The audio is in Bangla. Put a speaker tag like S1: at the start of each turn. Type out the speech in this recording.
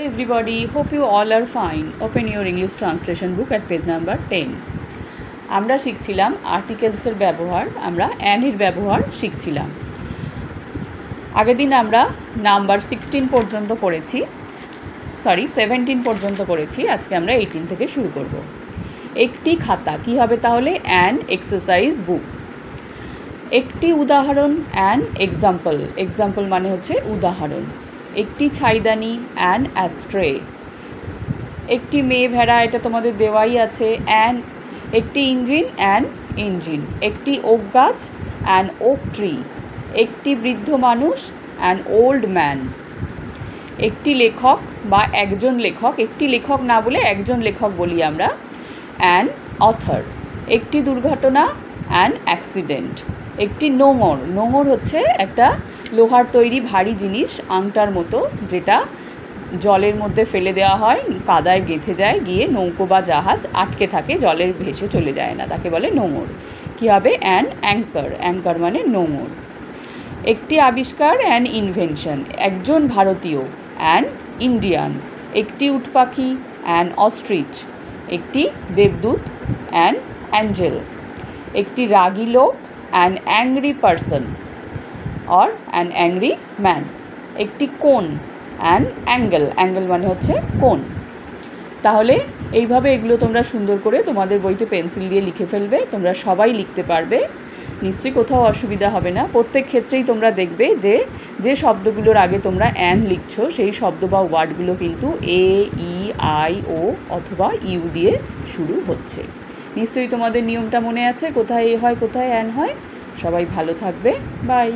S1: everybody, hope you all are fine. Open your English translation book at page number 10. আমরা শিখছিলাম আর্টিকেলসের ব্যবহার, আমরা অ্যানের ব্যবহার শিখছিলাম। আগের দিন আমরা নাম্বার 16 পর্যন্ত পড়েছি, 17 পর্যন্ত পড়েছি। আজকে আমরা 18 থেকে শুরু করব। একটি খাতা কি হবে তাহলে? অ্যান এক্সারসাইজ বুক। একটি উদাহরণ, অ্যান এক্সাম্পল। এক্সাম্পল মানে হচ্ছে উদাহরণ। একটি ছাইদানি, অ্যান অ্যাস্ট্রে। একটি মেয়ে ভেড়া, এটা তোমাদের দেওয়াই আছে, অ্যান। একটি ইঞ্জিন, অ্যান ইঞ্জিন। একটি ওক গাছ, অ্যান ওক ট্রি। একটি বৃদ্ধ মানুষ, অ্যান ওল্ড ম্যান। একটি লেখক বা একজন লেখক, একটি লেখক না বলে একজন লেখক বলি আমরা, অ্যান অথর। একটি দুর্ঘটনা, অ্যান অ্যাক্সিডেন্ট। একটি নোঙর। নোঙর হচ্ছে একটা লোহার তৈরি ভারী জিনিস, আংটার মতো, যেটা জলের মধ্যে ফেলে দেওয়া হয়, কাদায় গেঁথে যায়, গিয়ে নৌকো বা জাহাজ আটকে থাকে, জলের ভেসে চলে যায় না, তাকে বলে নোঙর। কী হবে? An anchor. অ্যাঙ্কার মানে নোঙর। একটি আবিষ্কার, অ্যান ইনভেনশন। একজন ভারতীয়, অ্যান ইন্ডিয়ান। একটি উট পাখি, অ্যান অস্ট্রিচ। একটি দেবদূত, অ্যান অ্যাঞ্জেল। একটি রাগী লোক, an angry person or an angry man. একটি কোণ, অ্যান অ্যাঙ্গেল। অ্যাঙ্গেল মানে হচ্ছে কোণ। তাহলে এইভাবে এগুলো তোমরা সুন্দর করে তোমাদের বইতে পেন্সিল দিয়ে লিখে ফেলবে। তোমরা সবাই লিখতে পারবে, নিশ্চয়ই কোথাও অসুবিধা হবে না। প্রত্যেক ক্ষেত্রেই তোমরা দেখবে যে যে শব্দগুলোর আগে তোমরা অ্যান লিখছো, সেই শব্দ বা ওয়ার্ডগুলো কিন্তু এ, ই, আই, ও অথবা ইউ দিয়ে শুরু হচ্ছে। নিশ্চয়ই তোমাদের নিয়মটা মনে আছে, কোথায় এ হয় কোথায় অ্যান হয়। সবাই ভালো থাকবে, বাই।